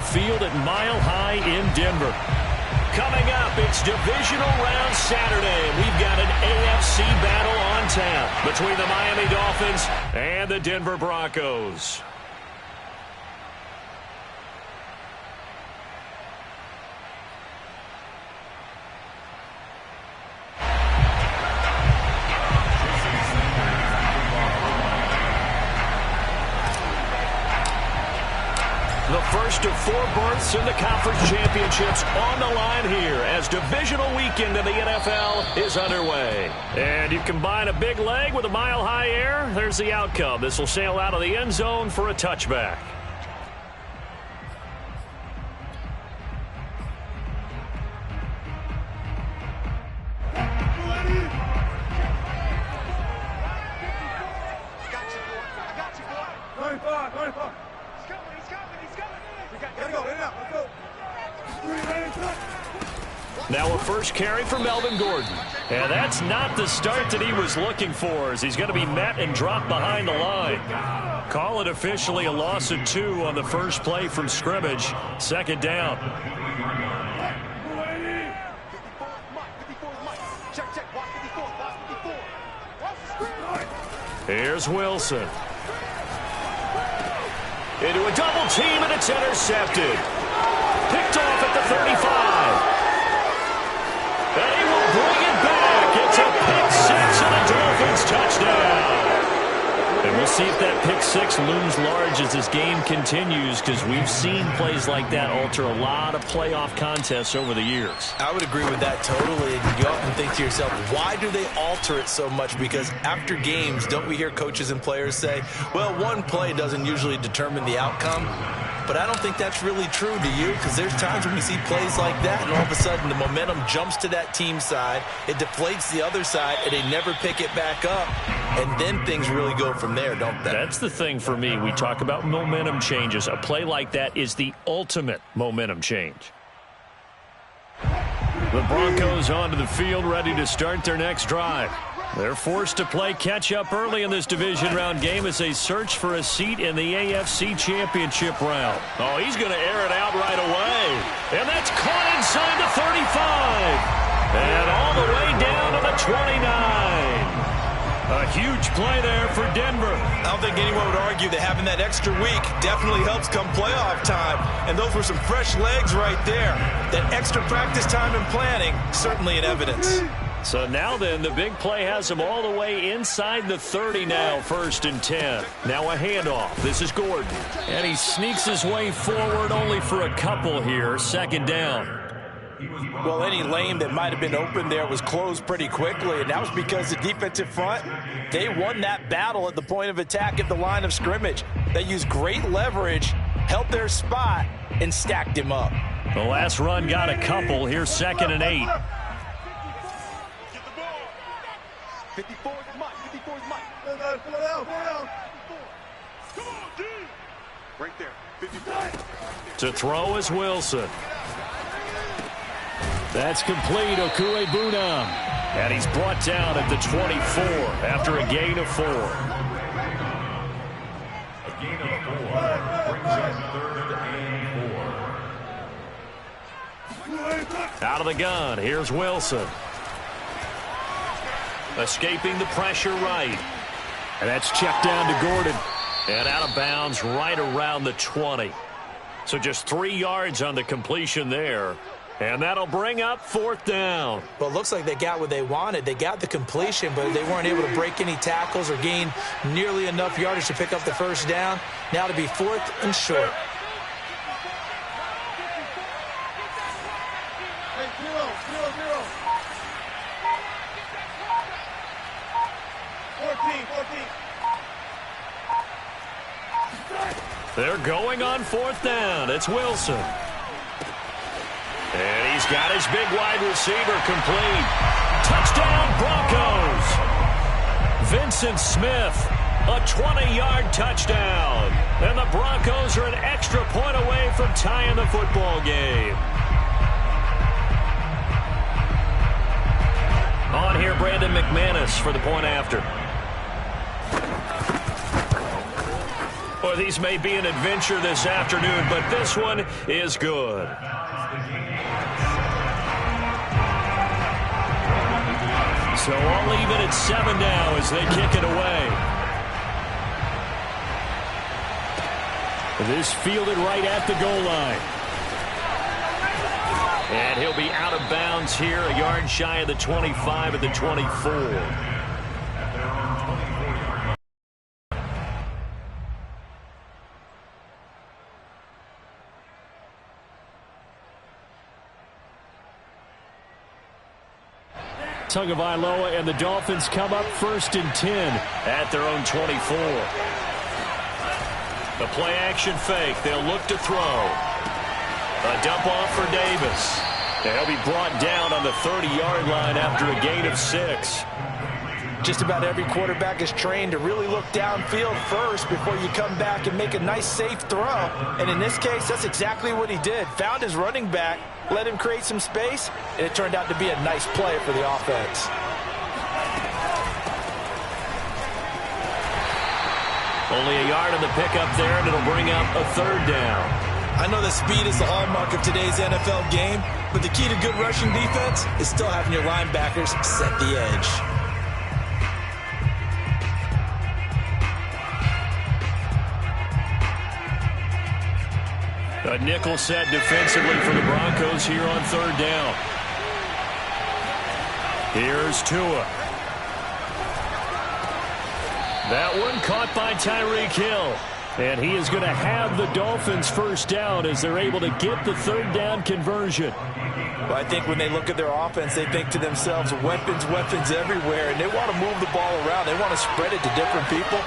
field at Mile High in Denver. Coming up, it's divisional round Saturday. We've got an AFC battle on tap between the Miami Dolphins and the Denver Broncos. The first of 4 berths in the conference championships on the line here as divisional weekend in the NFL is underway. And you combine a big leg with a mile-high air, there's the outcome. This will sail out of the end zone for a touchback. Now a first carry for Melvin Gordon. And that's not the start that he was looking for, as he's going to be met and dropped behind the line. Call it officially a loss of 2 on the first play from scrimmage. 2nd down. Here's Wilson. Into a double team, and it's intercepted. Picked off at the 35. And he will bring it back. It's a pick 6 and a Dolphins touchdown. And we'll see if that pick 6 looms large as this game continues, because we've seen plays like that alter a lot of playoff contests over the years. I would agree with that totally. You often think to yourself, why do they alter it so much? Because after games, don't we hear coaches and players say, well, one play doesn't usually determine the outcome? But I don't think that's really true, do you? Because there's times when we see plays like that, and all of a sudden the momentum jumps to that team side, it deflates the other side, and they never pick it back up. And then things really go from there, don't they? That's the thing for me. We talk about momentum changes. A play like that is the ultimate momentum change. The Broncos onto the field, ready to start their next drive. They're forced to play catch-up early in this division round game as they search for a seat in the AFC Championship round. Oh, he's going to air it out right away. And that's caught inside the 35. And all the way down to the 29. A huge play there for Denver. I don't think anyone would argue that having that extra week definitely helps come playoff time. And those were some fresh legs right there. That extra practice time and planning, certainly in evidence. So now then, the big play has him all the way inside the 30 now, 1st and 10. Now a handoff. This is Gordon. And he sneaks his way forward only for a couple here. 2nd down. Well, any lane that might have been open there was closed pretty quickly, and that was because the defensive front, they won that battle at the point of attack at the line of scrimmage. They used great leverage, held their spot, and stacked him up. The last run got a couple. Here's 2nd and 8. 54 is Mike. 54 is Mike. Right there. 54. To throw is Wilson. That's complete. Okuegbunam. And he's brought down at the 24 after a gain of 4. A gain of 4 brings up 3rd and 4. Out of the gun. Here's Wilson. Escaping the pressure right. And that's checked down to Gordon. And out of bounds right around the 20. So just 3 yards on the completion there. And that'll bring up 4th down. Well, it looks like they got what they wanted. They got the completion, but they weren't able to break any tackles or gain nearly enough yardage to pick up the 1st down. Now to be 4th and short. They're going on 4th down. It's Wilson. And he's got his big wide receiver complete. Touchdown, Broncos. Vincent Smith, a 20-yard touchdown. And the Broncos are an extra point away from tying the football game. On here, Brandon McManus for the point after. Well, these may be an adventure this afternoon, but this one is good. So all even at 7 now as they kick it away. This fielded right at the goal line. And he'll be out of bounds here, a yard shy of the 25 at the 24. Tagovailoa and the Dolphins come up 1st and 10 at their own 24. The play action fake. They'll look to throw. A dump off for Davis. They'll be brought down on the 30-yard line after a gain of 6. Just about every quarterback is trained to really look downfield first before you come back and make a nice, safe throw. And in this case, that's exactly what he did. Found his running back, let him create some space, and it turned out to be a nice play for the offense. Only a yard on the pickup there, and it'll bring up a 3rd down. I know that speed is the hallmark of today's NFL game, but the key to good rushing defense is still having your linebackers set the edge. A nickel set defensively for the Broncos here on 3rd down. Here's Tua. That one caught by Tyreek Hill. And he is going to have the Dolphins 1st down as they're able to get the 3rd down conversion. Well, I think when they look at their offense, they think to themselves, weapons, weapons everywhere, and they want to move the ball around. They want to spread it to different people.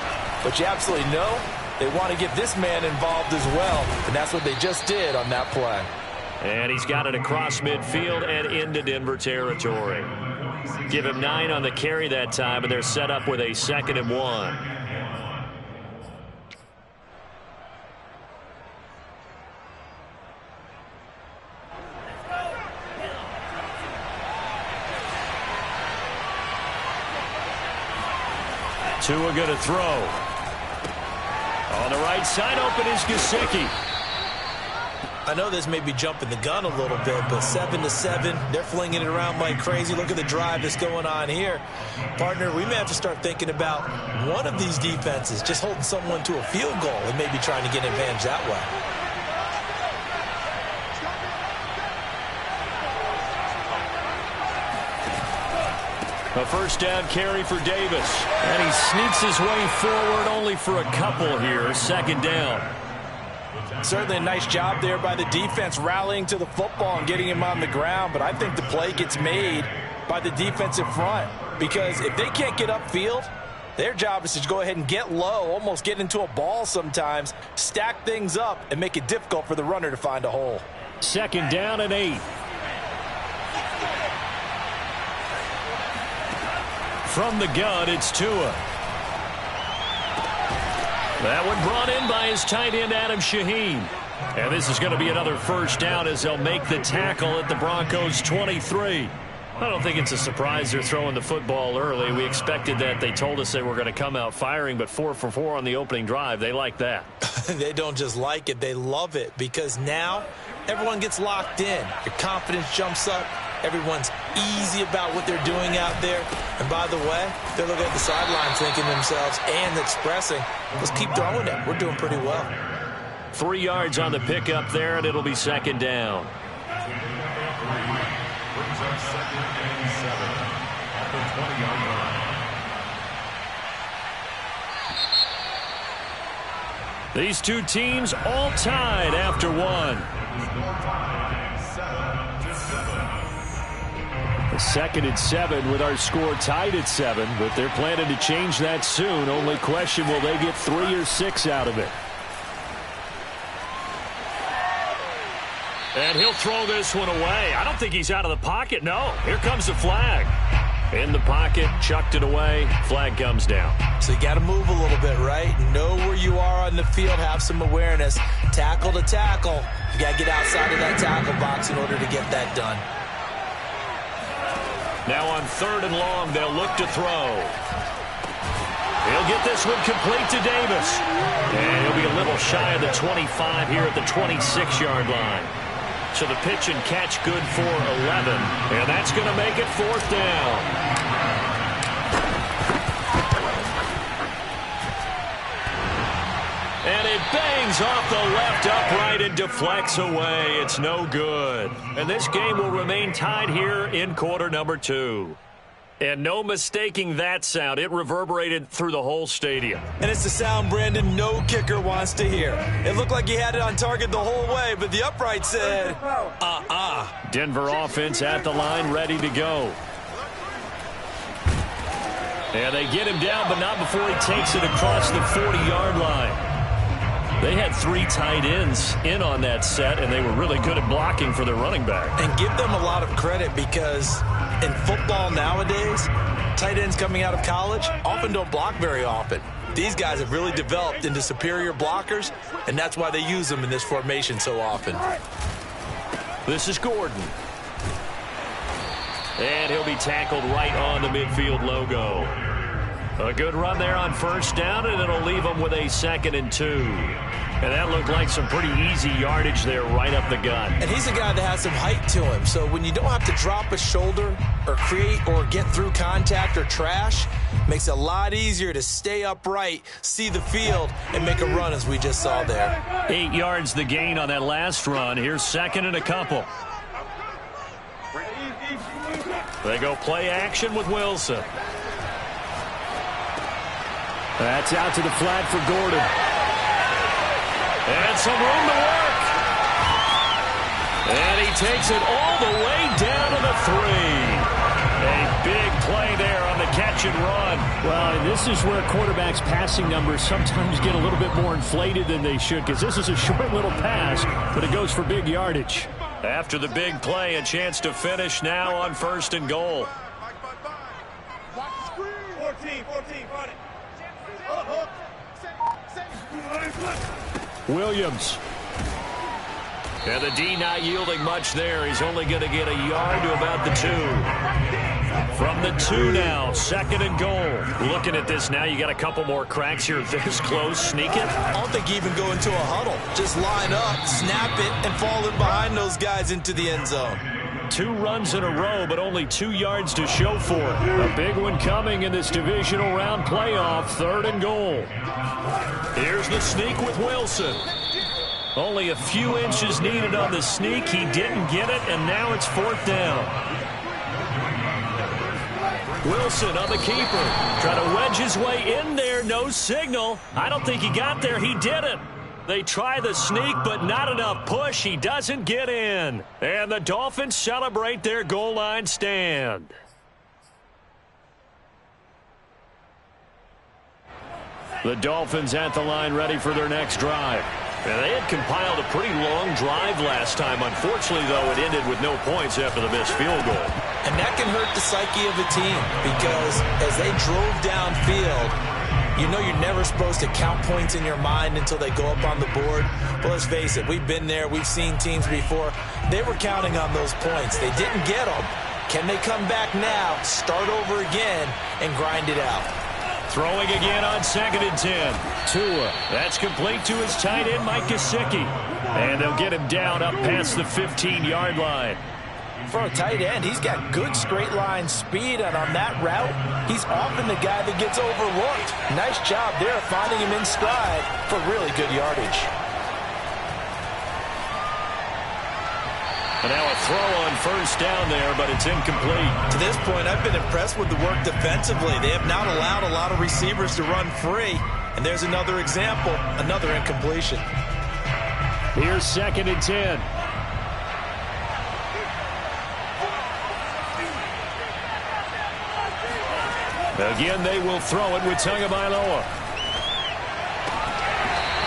But you absolutely know they want to get this man involved as well, and that's what they just did on that play. And he's got it across midfield and into Denver territory. Give him 9 on the carry that time, and they're set up with a 2nd and 1. Tua going to throw. On the right side, open is Gesicki. I know this may be jumping the gun a little bit, but 7-7, they're flinging it around like crazy. Look at the drive that's going on here. Partner, we may have to start thinking about one of these defenses just holding someone to a field goal and maybe trying to get an advantage that way. A 1st down carry for Davis. And he sneaks his way forward only for a couple here. 2nd down. Certainly a nice job there by the defense rallying to the football and getting him on the ground. But I think the play gets made by the defensive front. Because if they can't get upfield, their job is to go ahead and get low, almost get into a ball sometimes, stack things up, and make it difficult for the runner to find a hole. 2nd down and 8. From the gun, it's Tua. That one brought in by his tight end, Adam Shaheen. And this is going to be another 1st down as they'll make the tackle at the Broncos' 23. I don't think it's a surprise they're throwing the football early. We expected that. They told us they were going to come out firing, but 4 for 4 on the opening drive. They like that. They don't just like it. They love it because now everyone gets locked in. Your confidence jumps up. Everyone's easy about what they're doing out there. And by the way, they're looking at the sidelines thinking to themselves and expressing, let's keep throwing it. We're doing pretty well. 3 yards on the pickup there, and it'll be 2nd down. Brings up 2nd and 7 at the 20-yard line. These two teams all tied after 1. 2nd and 7 with our score tied at 7, but they're planning to change that soon. Only question, will they get 3 or 6 out of it? And he'll throw this one away. I don't think he's out of the pocket. No, here comes the flag. In the pocket, chucked it away. Flag comes down. So you got to move a little bit, right? Know where you are on the field. Have some awareness. Tackle to tackle. You got to get outside of that tackle box in order to get that done. Now on 3rd and long, they'll look to throw. He'll get this one complete to Davis. And he'll be a little shy of the 25 here at the 26-yard line. So the pitch and catch good for 11. And that's going to make it 4th down. And it bangs off the left upright and deflects away. It's no good. And this game will remain tied here in quarter number 2. And no mistaking that sound. It reverberated through the whole stadium. And it's the sound, Brandon, no kicker wants to hear. It looked like he had it on target the whole way, but the upright said, Denver offense at the line, ready to go. And they get him down, but not before he takes it across the 40-yard line. They had 3 tight ends in on that set, and they were really good at blocking for their running back. And give them a lot of credit because in football nowadays, tight ends coming out of college often don't block very often. These guys have really developed into superior blockers, and that's why they use them in this formation so often. This is Gordon. And he'll be tackled right on the midfield logo. A good run there on 1st down, and it'll leave them with a 2nd and 2. And that looked like some pretty easy yardage there right up the gut. And he's a guy that has some height to him, so when you don't have to drop a shoulder or create or get through contact or trash, makes it a lot easier to stay upright, see the field, and make a run as we just saw there. 8 yards the gain on that last run. Here's 2nd and a couple. They go play action with Wilson. That's out to the flat for Gordon. And some room to work. And he takes it all the way down to the 3. A big play there on the catch and run. Well, and this is where quarterbacks' passing numbers sometimes get a little bit more inflated than they should, because this is a short little pass, but it goes for big yardage. After the big play, a chance to finish now on 1st and goal. 14, run it. Williams. And the D not yielding much there. He's only going to get a yard to about the 2. From the 2 now, 2nd and goal. Looking at this now, you got a couple more cracks here this close. Sneak it. I don't think you even go into a huddle. Just line up, snap it, and fall in behind those guys into the end zone. 2 runs in a row, but only 2 yards to show for it. A big one coming in this divisional round playoff, 3rd and goal. Here's the sneak with Wilson. Only a few inches needed on the sneak. He didn't get it, and now it's 4th down. Wilson on the keeper. Trying to wedge his way in there. No signal. I don't think he got there. He didn't. They try the sneak, but not enough push. He doesn't get in. And the Dolphins celebrate their goal line stand. The Dolphins at the line ready for their next drive. And they had compiled a pretty long drive last time. Unfortunately, though, it ended with no points after the missed field goal. And that can hurt the psyche of a team because as they drove downfield, you know you're never supposed to count points in your mind until they go up on the board. But let's face it, we've been there. We've seen teams before. They were counting on those points. They didn't get them. Can they come back now, start over again, and grind it out? Throwing again on 2nd and 10. Tua. That's complete to his tight end, Mike Gesicki. And they'll get him down up past the 15-yard line. For a tight end, he's got good straight line speed, and on that route, he's often the guy that gets overlooked. Nice job there finding him in stride for really good yardage. And now a throw on 1st down there, but it's incomplete. To this point, I've been impressed with the work defensively. They have not allowed a lot of receivers to run free. And there's another example, another incompletion. Here's 2nd and 10. Again, they will throw it with Tagovailoa.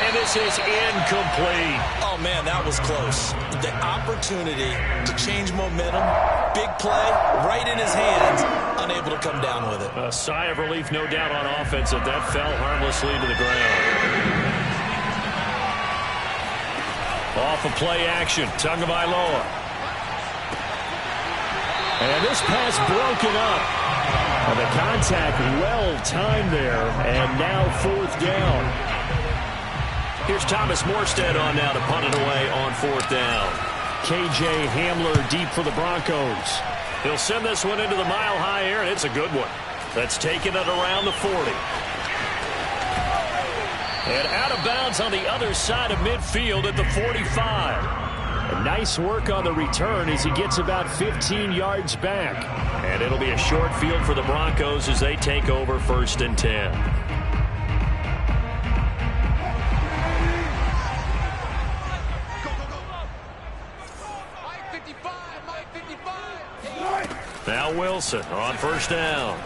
And this is incomplete. Oh, man, that was close. The opportunity to change momentum, big play, right in his hands, unable to come down with it. A sigh of relief, no doubt, on offense that fell harmlessly to the ground. Off of play action, Tagovailoa. And this pass broken up. And the contact well timed there. And now 4th down. Here's Thomas Morstead on now to punt it away on 4th down. K.J. Hamler deep for the Broncos. He'll send this one into the mile-high air, and it's a good one. That's taken it around the 40. And out of bounds on the other side of midfield at the 45. And nice work on the return as he gets about 15 yards back. And it'll be a short field for the Broncos as they take over 1st and 10. Now Wilson on 1st down.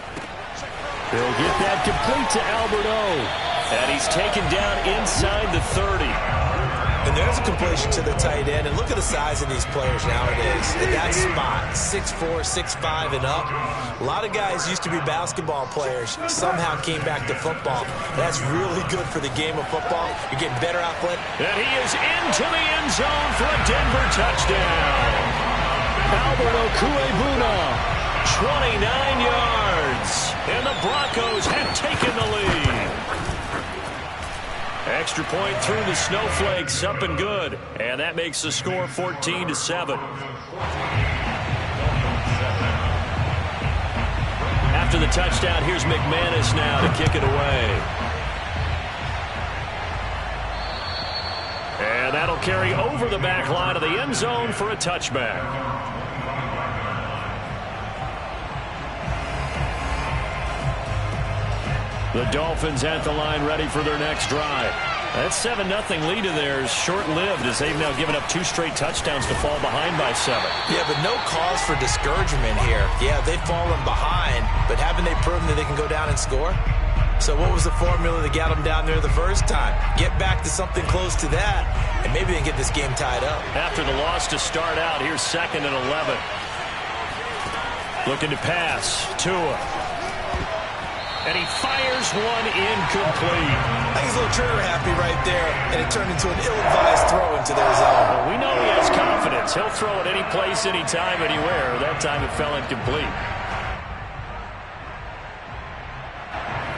He'll get that complete to Alberto. And he's taken down inside the 30. And there's a completion to the tight end. And look at the size of these players nowadays. In that spot, 6'4", 6'5", and up. A lot of guys used to be basketball players, somehow came back to football. That's really good for the game of football. You're getting better athletic. And he is into the end zone for a Denver touchdown. Alberto Cuebuna. 29 yards. And the Broncos have taken the lead. Extra point through the snowflakes, up and good. And that makes the score 14-7. After the touchdown, here's McManus now to kick it away. And that'll carry over the back line of the end zone for a touchback. The Dolphins at the line ready for their next drive. That 7-0 lead of theirs short-lived as they've now given up 2 straight touchdowns to fall behind by 7. Yeah, but no cause for discouragement here. Yeah, they've fallen behind, but haven't they proven that they can go down and score? So what was the formula that got them down there the first time? Get back to something close to that, and maybe they can get this game tied up. After the loss to start out, here's 2nd and 11. Looking to pass. Tua. And he fires one incomplete. I think he's a little trigger happy right there, and it turned into an ill-advised throw into their zone. Well, we know he has confidence. He'll throw it any place, anytime, anywhere. That time it fell incomplete.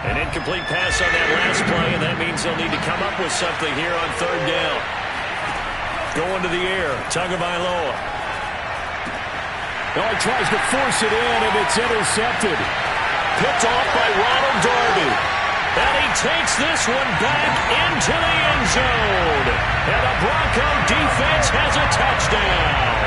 An incomplete pass on that last play, and that means they'll need to come up with something here on 3rd down. Going to the air, Tagovailoa. Oh, he tries to force it in, and it's intercepted. Picked off by Ronald Darby. And he takes this one back into the end zone. And the Bronco defense has a touchdown.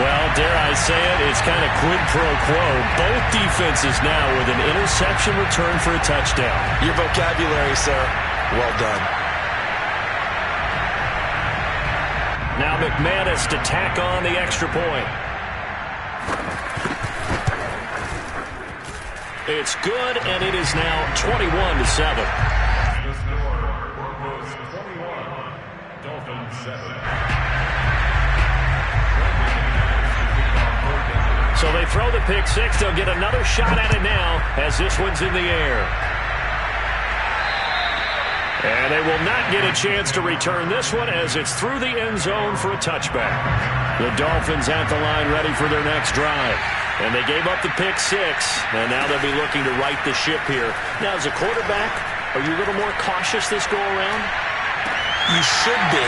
Well, dare I say it, it's kind of quid pro quo. Both defenses now with an interception return for a touchdown. Your vocabulary, sir. Well done. Now McManus to tack on the extra point. It's good, and it is now 21-7. The score, Broncos 21, Dolphins 7. So they throw the pick six. They'll get another shot at it now as this one's in the air. And they will not get a chance to return this one as it's through the end zone for a touchback. The Dolphins at the line ready for their next drive. And they gave up the pick six, and now they'll be looking to right the ship here. Now, as a quarterback, are you a little more cautious this go-around? You should be,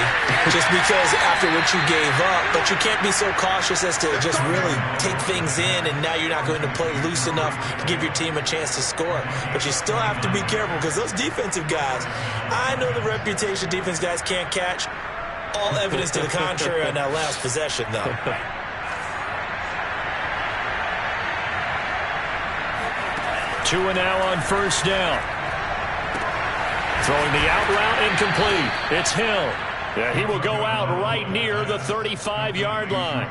just because after what you gave up, but you can't be so cautious as to just really take things in, and now you're not going to play loose enough to give your team a chance to score. But you still have to be careful, because those defensive guys, I know the reputation defense guys can't catch. All evidence to the contrary on that last possession, though. Two and now on 1st down. Throwing the out route incomplete. It's Hill. Yeah, he will go out right near the 35-yard line.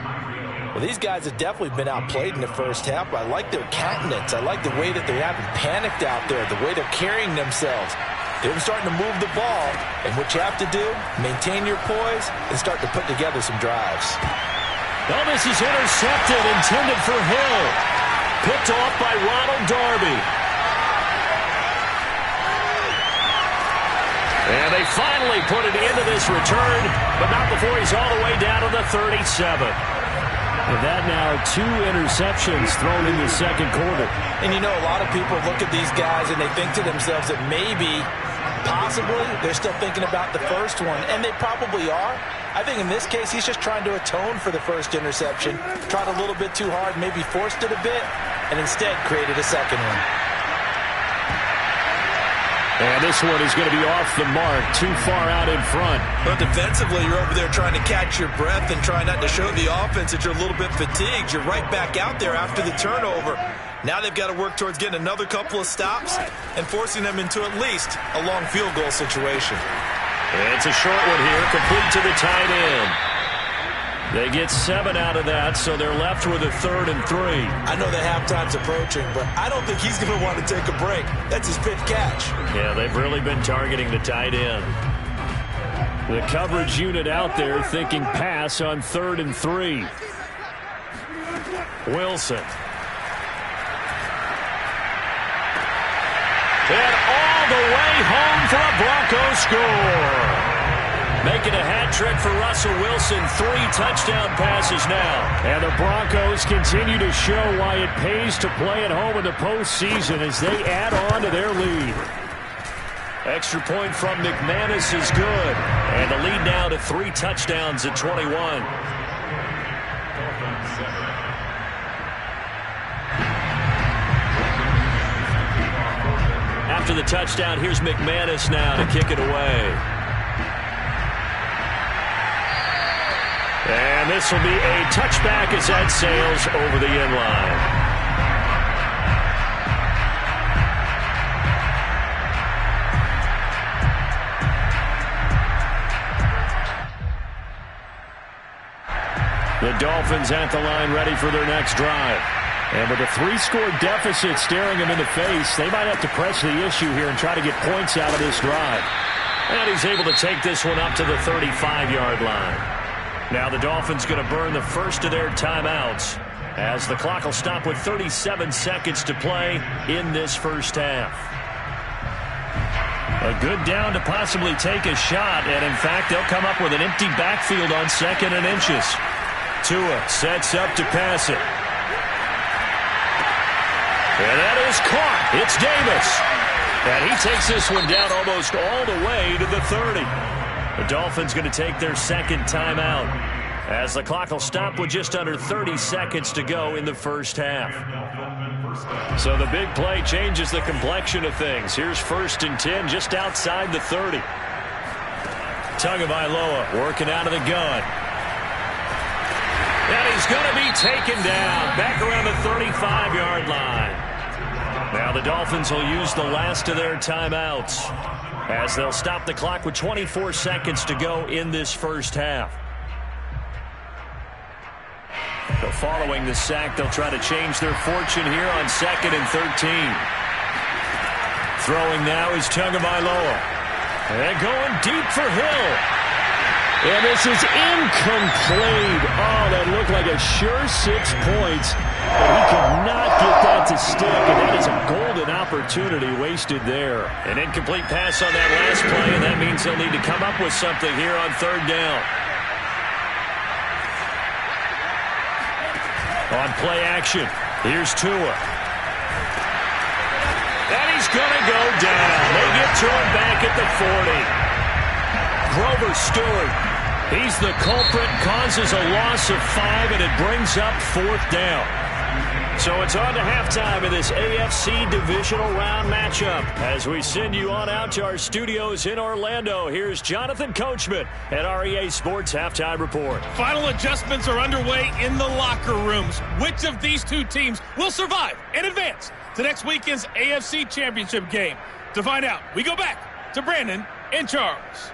Well, these guys have definitely been outplayed in the first half. I like their countenance. I like the way that they haven't panicked out there, the way they're carrying themselves. They're starting to move the ball, and what you have to do, maintain your poise and start to put together some drives. Oh, this is intercepted, intended for Hill. Picked off by Ronald Darby. And they finally put it into this return, but not before he's all the way down to the 37. And that now 2 interceptions thrown in the second quarter. And you know, a lot of people look at these guys and they think to themselves that maybe, possibly, they're still thinking about the first one, and they probably are. I think in this case, he's just trying to atone for the first interception, tried a little bit too hard, maybe forced it a bit, and instead created a second one. And this one is going to be off the mark, too far out in front. But defensively, you're over there trying to catch your breath and try not to show the offense that you're a little bit fatigued. You're right back out there after the turnover. Now they've got to work towards getting another couple of stops and forcing them into at least a long field goal situation. It's a short one here, complete to the tight end. They get 7 out of that, so they're left with a 3rd and 3. I know that halftime's approaching, but I don't think he's going to want to take a break. That's his fifth catch. Yeah, they've really been targeting the tight end. The coverage unit out there thinking pass on 3rd and 3. Wilson. And all the way home for a Broncos score. Making a hat trick for Russell Wilson. 3 touchdown passes now. And the Broncos continue to show why it pays to play at home in the postseason as they add on to their lead. Extra point from McManus is good. And the lead now to 3 touchdowns at 21. After the touchdown, here's McManus now to kick it away. And this will be a touchback as that sails over the end line. The Dolphins at the line ready for their next drive. And with a 3-score deficit staring them in the face, they might have to press the issue here and try to get points out of this drive. And he's able to take this one up to the 35-yard line. Now the Dolphins going to burn the first of their timeouts as the clock will stop with 37 seconds to play in this first half. A good down to possibly take a shot, and in fact they'll come up with an empty backfield on 2nd and inches. Tua sets up to pass it. And that is caught. It's Davis. And he takes this one down almost all the way to the 30. The Dolphins going to take their 2nd timeout as the clock will stop with just under 30 seconds to go in the first half. So the big play changes the complexion of things. Here's 1st and 10 just outside the 30. Tagovailoa working out of the gun. And he's going to be taken down back around the 35-yard line. Now the Dolphins will use the last of their timeouts as they'll stop the clock with 24 seconds to go in this first half. So following the sack, they'll try to change their fortune here on 2nd and 13. Throwing now is Tagovailoa. And going deep for Hill. And this is incomplete. Oh, that looked like a sure 6 points. But he could not get that to stick, and that is a golden opportunity wasted there. An incomplete pass on that last play, and that means they'll need to come up with something here on 3rd down. On play action, here's Tua. And he's going to go down. They get to him back at the 40. Grover Stewart, he's the culprit, causes a loss of 5, and it brings up 4th down. So it's on to halftime in this AFC divisional round matchup. As we send you on out to our studios in Orlando, here's Jonathan Coachman at REA Sports Halftime Report. Final adjustments are underway in the locker rooms. Which of these 2 teams will survive and advance to next weekend's AFC Championship game? To find out, we go back to Brandon and Charles.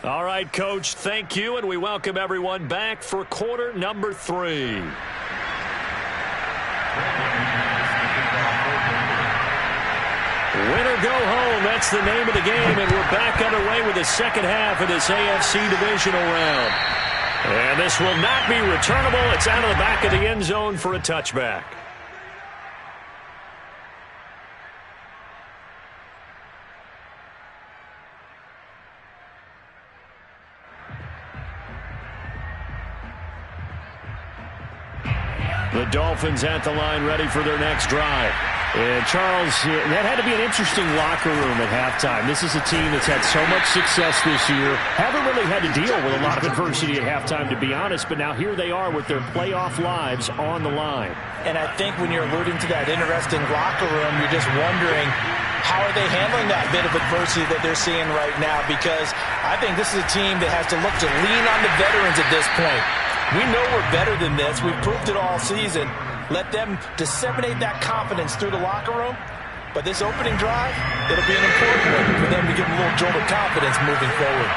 All right, Coach, thank you, and we welcome everyone back for quarter number 3. Win or go home, that's the name of the game, and we're back underway with the second half of this AFC divisional round. And this will not be returnable. It's out of the back of the end zone for a touchback. The Dolphins at the line, ready for their next drive. And Charles, that had to be an interesting locker room at halftime. This is a team that's had so much success this year. Haven't really had to deal with a lot of adversity at halftime, to be honest. But now here they are with their playoff lives on the line. And I think when you're alluding to that interesting locker room, you're just wondering, how are they handling that bit of adversity that they're seeing right now? Because I think this is a team that has to look to lean on the veterans at this point. We know we're better than this. We've proved it all season. Let them disseminate that confidence through the locker room. But this opening drive, it'll be an important one for them to give them a little jolt of confidence moving forward.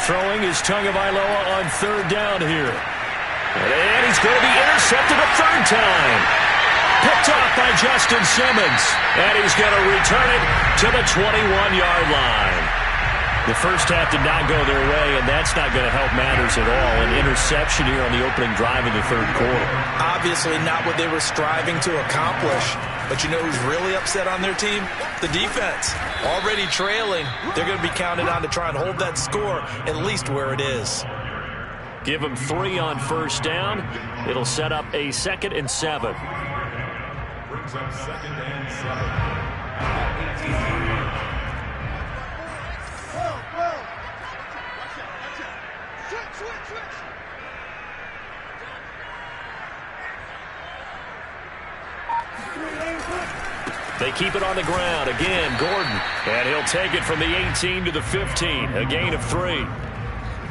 Throwing is Tagovailoa on third down here. And he's going to be intercepted a third time. Picked off by Justin Simmons. And he's going to return it to the 21-yard line. The first half did not go their way, and that's not going to help matters at all. An interception here on the opening drive of the third quarter. Obviously not what they were striving to accomplish. But you know who's really upset on their team? The defense. Already trailing. They're going to be counted on to try and hold that score at least where it is. Give them 3 on first down. It'll set up a 2nd and 7. Brings up 2nd and 7. They keep it on the ground. Again, Gordon. And he'll take it from the 18 to the 15. A gain of 3.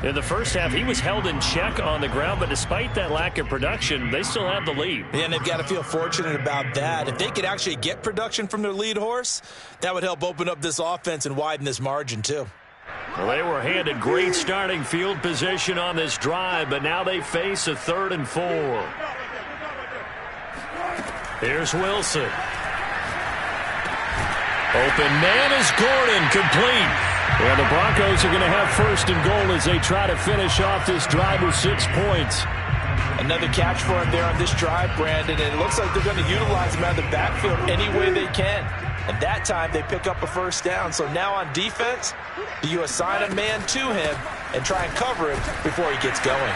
In the first half, he was held in check on the ground, but despite that lack of production, they still have the lead. Yeah, and they've got to feel fortunate about that. If they could actually get production from their lead horse, that would help open up this offense and widen this margin, too. Well, they were handed great starting field position on this drive, but now they face a 3rd and 4. Here's Wilson. Open man is Gordon, complete. And the Broncos are going to have 1st and goal as they try to finish off this drive with 6 points. Another catch for him there on this drive, Brandon, and it looks like they're going to utilize him out of the backfield any way they can. And that time they pick up a 1st down. So now on defense, do you assign a man to him and try and cover him before he gets going?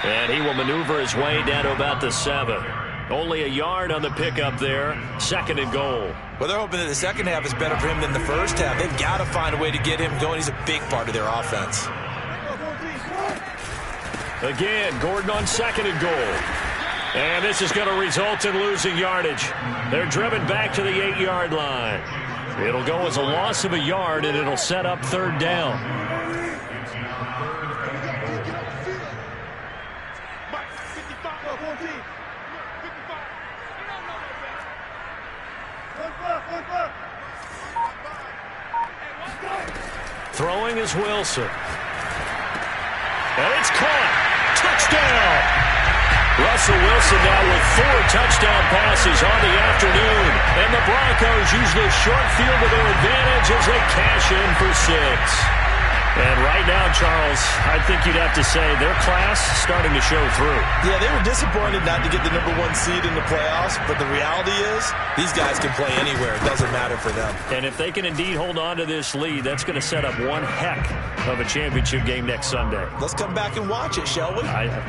And he will maneuver his way down to about the 7. Only a yard on the pickup there. 2nd and goal. Well, they're hoping that the second half is better for him than the first half. They've got to find a way to get him going. He's a big part of their offense. Again, Gordon on 2nd and goal. And this is going to result in losing yardage. They're driven back to the 8-yard line. It'll go as a loss of a yard, and it'll set up 3rd down. Throwing is Wilson. And it's caught. Touchdown. Russell Wilson now with 4 touchdown passes on the afternoon. And the Broncos use the short field to their advantage as they cash in for 6. And right now, Charles, I think you'd have to say their class starting to show through. Yeah, they were disappointed not to get the #1 seed in the playoffs, but the reality is these guys can play anywhere. It doesn't matter for them. And if they can indeed hold on to this lead, that's going to set up one heck of a championship game next Sunday. Let's come back and watch it, shall we?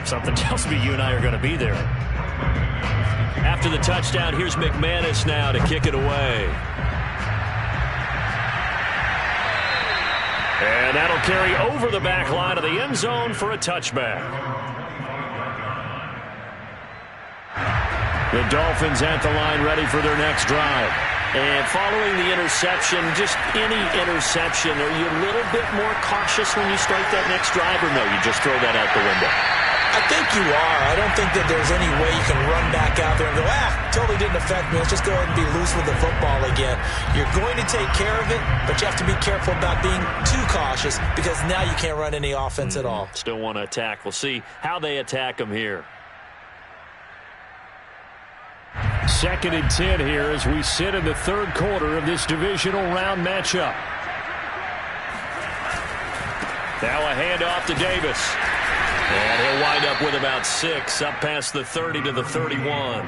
Something tells me you and I are going to be there. After the touchdown, here's McManus now to kick it away. And that'll carry over the back line of the end zone for a touchback. The Dolphins at the line ready for their next drive. And following the interception, just any interception, are you a little bit more cautious when you start that next drive, or no, you just throw that out the window? I think you are. I don't think that there's any way you can run back out there and go, totally didn't affect me. Let's just go ahead and be loose with the football again. You're going to take care of it, but you have to be careful about being too cautious because now you can't run any offense at all. Still want to attack. We'll see how they attack them here. 2nd and 10 here as we sit in the 3rd quarter of this divisional round matchup. Now a handoff to Davis. And he'll wind up with about 6, up past the 30 to the 31.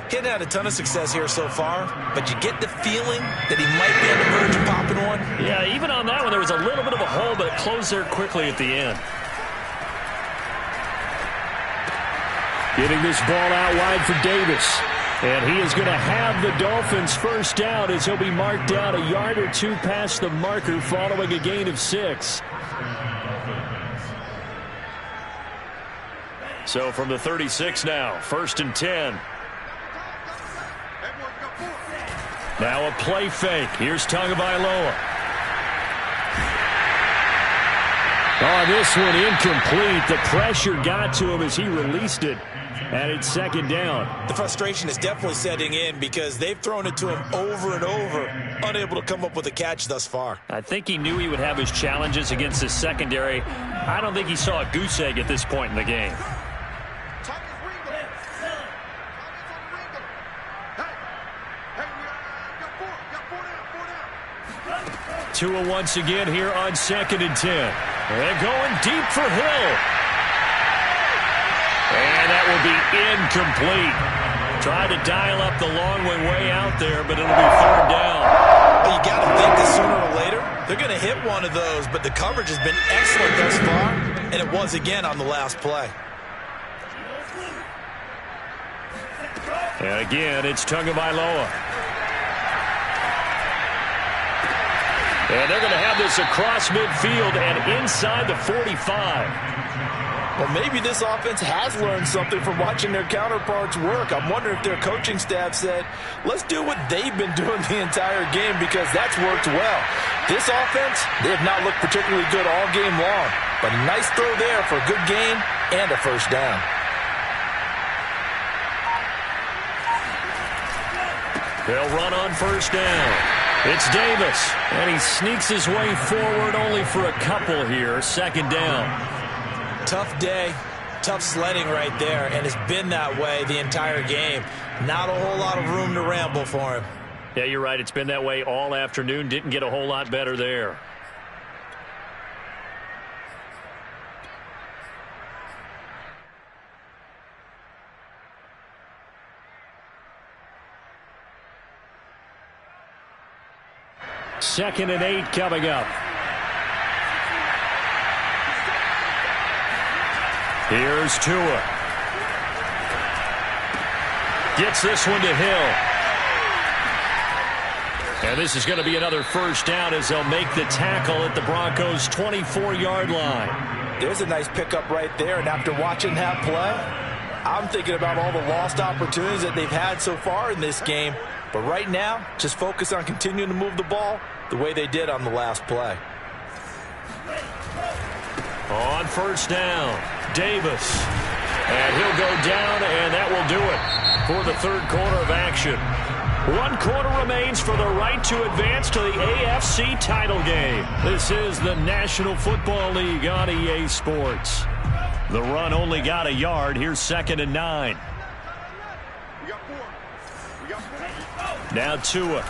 He hadn't had a ton of success here so far, but you get the feeling that he might be on the verge of popping one. Yeah, even on that one, there was a little bit of a hole, but it closed there quickly at the end. Getting this ball out wide for Davis. And he is going to have the Dolphins first down as he'll be marked down a yard or two past the marker following a gain of 6. So from the 36 now, 1st and 10. Now a play fake. Here's Tagovailoa. Oh, this one incomplete. The pressure got to him as he released it. And it's 2nd down. The frustration is definitely setting in because they've thrown it to him over and over, unable to come up with a catch thus far. I think he knew he would have his challenges against his secondary. I don't think he saw a goose egg at this point in the game. Tua once again here on 2nd and 10. They're going deep for Hill. And that will be incomplete. Tried to dial up the long way out there, but it'll be 3rd down. Well, you got to think that sooner or later, they're going to hit one of those, but the coverage has been excellent thus far, and it was again on the last play. And again, it's Tagovailoa. And they're going to have this across midfield and inside the 45. Well, maybe this offense has learned something from watching their counterparts work. I'm wondering if their coaching staff said, let's do what they've been doing the entire game because that's worked well. This offense, they have not looked particularly good all game long, but a nice throw there for a good gain and a first down. They'll run on 1st down. It's Davis, and he sneaks his way forward only for a couple here. 2nd down. Tough day, tough sledding right there, and it's been that way the entire game. Not a whole lot of room to ramble for him. Yeah, you're right. It's been that way all afternoon. Didn't get a whole lot better there. Second and 8 coming up. Here's Tua. Gets this one to Hill. And this is going to be another first down as they'll make the tackle at the Broncos' 24-yard line. There's a nice pickup right there, and after watching that play, I'm thinking about all the lost opportunities that they've had so far in this game. But right now, just focus on continuing to move the ball the way they did on the last play. On 1st down, Davis. And he'll go down, and that will do it for the 3rd quarter of action. 1 quarter remains for the right to advance to the AFC title game. This is the National Football League on EA Sports. The run only got a yard. Here's 2nd and 9. Now Tua.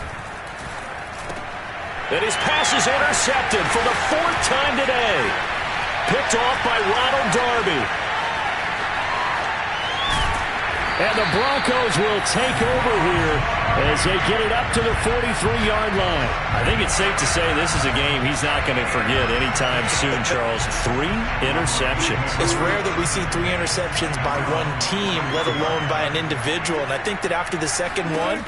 And his pass is intercepted for the 4th time today. Picked off by Ronald Darby. And the Broncos will take over here as they get it up to the 43-yard line. I think it's safe to say this is a game he's not going to forget anytime soon, Charles. 3 interceptions. It's rare that we see 3 interceptions by one team, let alone by an individual. And I think that after the second one,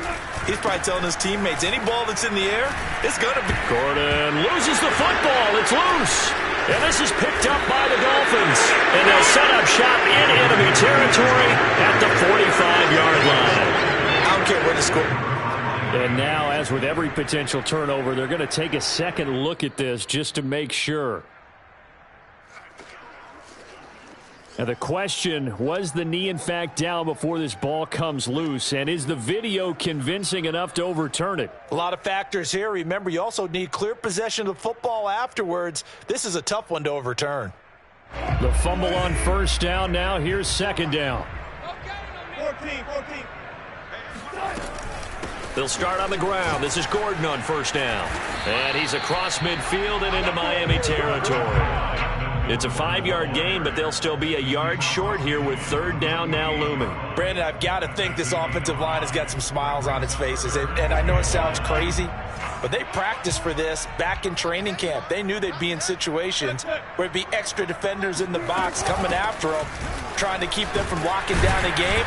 he's probably telling his teammates, any ball that's in the air, it's going to be. Gordon loses the football. It's loose. And this is picked up by the Dolphins. And they'll set up shop in enemy territory at the 45-yard line. I don't care what the score. And now, as with every potential turnover, they're going to take a second look at this just to make sure. Now the question, was the knee in fact down before this ball comes loose? And is the video convincing enough to overturn it? A lot of factors here. Remember, you also need clear possession of the football afterwards. This is a tough one to overturn. The fumble on 1st down now. Here's 2nd down. 14. They'll start on the ground. This is Gordon on 1st down. And he's across midfield and into Miami territory. It's a 5-yard gain, but they'll still be a yard short here with 3rd down now looming. Brandon, I've got to think this offensive line has got some smiles on its faces. And I know it sounds crazy, but they practiced for this back in training camp. They knew they'd be in situations where it'd be extra defenders in the box coming after them. trying to keep them from locking down a game.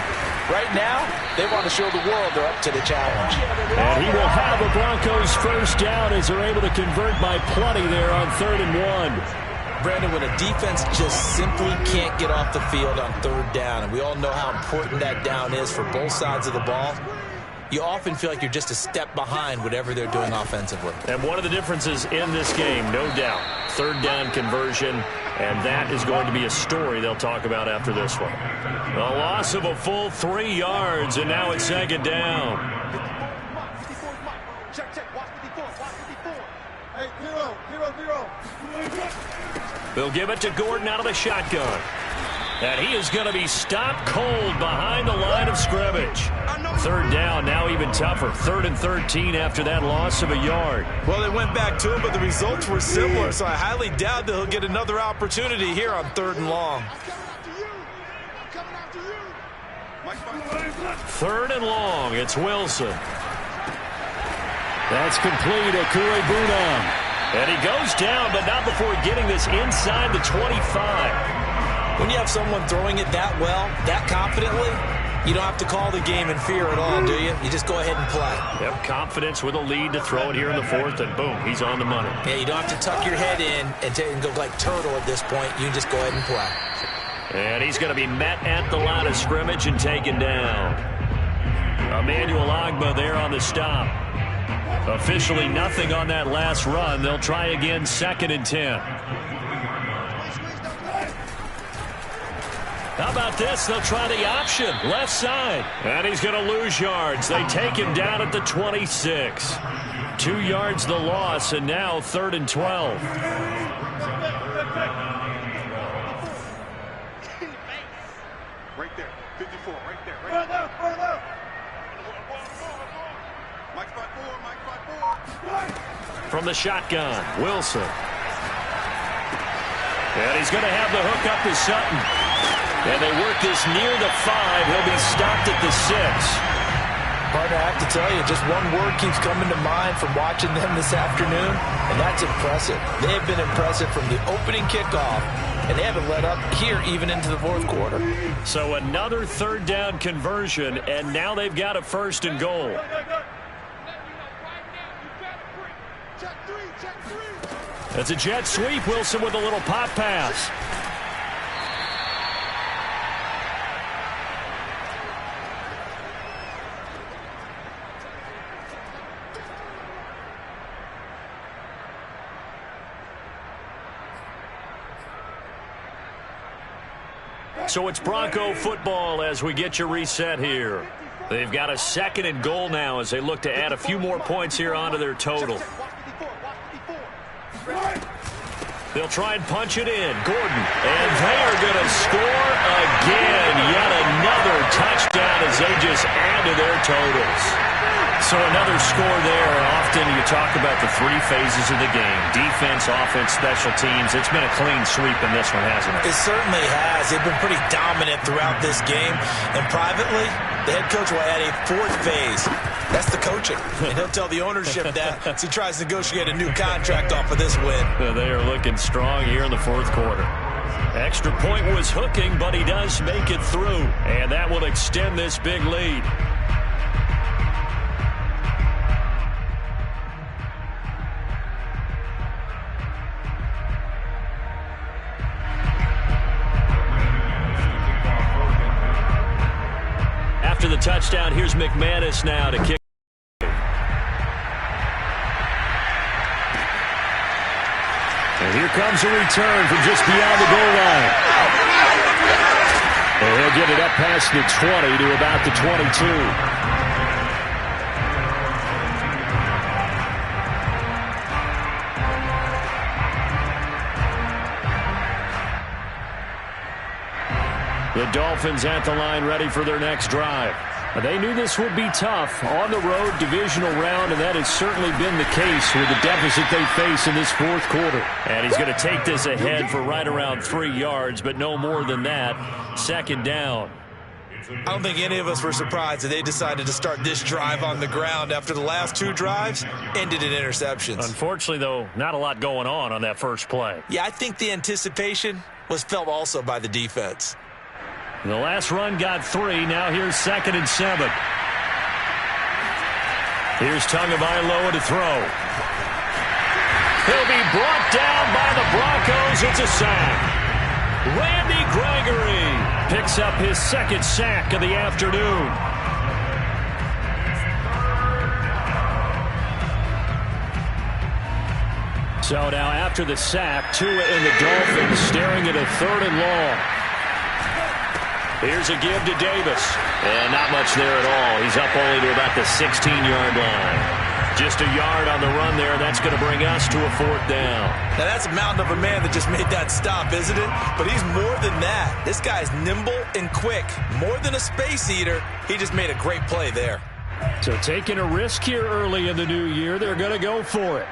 Right now, they want to show the world they're up to the challenge. And he will have the Broncos first down as they're able to convert by plenty there on 3rd and 1. Brandon, when a defense just simply can't get off the field on 3rd down, and we all know how important that down is for both sides of the ball, you often feel like you're just a step behind whatever they're doing offensively. And one of the differences in this game, no doubt, 3rd down conversion, and that is going to be a story they'll talk about after this one. A loss of a full 3 yards, and now it's 2nd down. They'll give it to Gordon out of the shotgun. And he is going to be stopped cold behind the line of scrimmage. 3rd down, now even tougher. 3rd and 13 after that loss of a yard. Well, they went back to him, but the results were similar, so I highly doubt that he'll get another opportunity here on 3rd and long. 3rd and long, it's Wilson. That's complete, Okuegbunam. And he goes down, but not before getting this inside the 25. When you have someone throwing it that well, that confidently, you don't have to call the game in fear at all, do you? You just go ahead and play. Yep, confidence with a lead to throw it here in the 4th, and boom, he's on the money. Yeah, you don't have to tuck your head in and go like turtle at this point. You just go ahead and play. And he's going to be met at the line of scrimmage and taken down. Emmanuel Ogbah there on the stop. Officially nothing on that last run. They'll try again, 2nd and 10. How about this? They'll try the option, left side. And he's going to lose yards. They take him down at the 26. 2 yards the loss, and now 3rd and 12. Right there, 54, right there, right there. Mike 5-4. From the shotgun, Wilson. And he's going to have the hook up to Sutton. And they work this near the 5. He'll be stopped at the 6. Partner, I have to tell you, just one word keeps coming to mind from watching them this afternoon, and that's impressive. They have been impressive from the opening kickoff, and they haven't let up here even into the 4th quarter. So another 3rd down conversion, and now they've got a 1st and goal. That's a jet sweep. Wilson with a little pop pass. So it's Bronco football as we get you reset here. They've got a 2nd and goal now as they look to add a few more points here onto their total. They'll try and punch it in. Gordon. And they are going to score again. Yet another touchdown as they just add to their totals. So another score there. Often you talk about the 3 phases of the game. Defense, offense, special teams. It's been a clean sweep in this one, hasn't it? It certainly has. They've been pretty dominant throughout this game. And privately, the head coach will add a 4th phase. That's the coaching. And he'll tell the ownership that as he tries to negotiate a new contract off of this win. They are looking strong here in the 4th quarter. Extra point was hooking, but he does make it through. And that will extend this big lead. After the touchdown, here's McManus now to kick. And here comes a return from just beyond the goal line. And he'll get it up past the 20 to about the 22. The Dolphins at the line ready for their next drive. They knew this would be tough on the road divisional round, and that has certainly been the case with the deficit they face in this 4th quarter. And he's going to take this ahead for right around 3 yards, but no more than that. 2nd down. I don't think any of us were surprised that they decided to start this drive on the ground after the last 2 drives ended in interceptions. Unfortunately, though, not a lot going on that first play. Yeah, I think the anticipation was felt also by the defense. The last run got 3. Now here's 2nd and 7. Here's Tagovailoa to throw. He'll be brought down by the Broncos. It's a sack. Randy Gregory picks up his 2nd sack of the afternoon. So now after the sack, Tua and the Dolphins staring at a 3rd and long. Here's a give to Davis. And not much there at all. He's up only to about the 16-yard line. Just a yard on the run there. That's going to bring us to a 4th down. Now that's a mountain of a man that just made that stop, isn't it? But he's more than that. This guy's nimble and quick. More than a space eater. He just made a great play there. So taking a risk here early in the new year. They're going to go for it.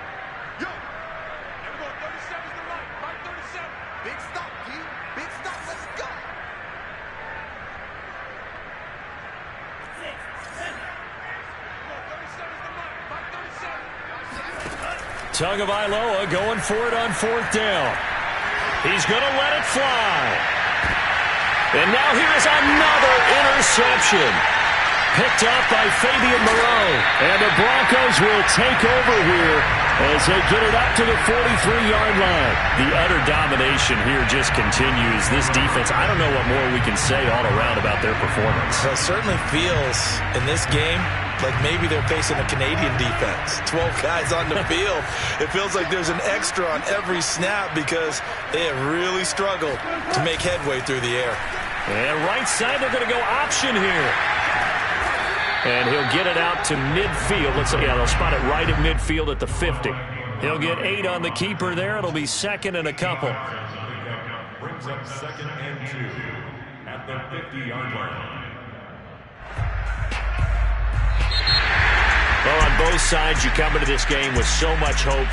Tagovailoa going for it on 4th down. He's going to let it fly. And now here's another interception. Picked up by Fabian Moreau. And the Broncos will take over here as they get it up to the 43-yard line. The utter domination here just continues. This defense, I don't know what more we can say all around about their performance. Well, it certainly feels in this game like maybe they're facing a Canadian defense. 12 guys on the field. It feels like there's an extra on every snap because they have really struggled to make headway through the air. And right side, they're going to go option here. And he'll get it out to midfield. They'll spot it right at midfield at the 50. He'll get 8 on the keeper there. It'll be 2nd and a couple. Brings up 2nd and 2 at the 50-yard line. Well, on both sides, you come into this game with so much hope.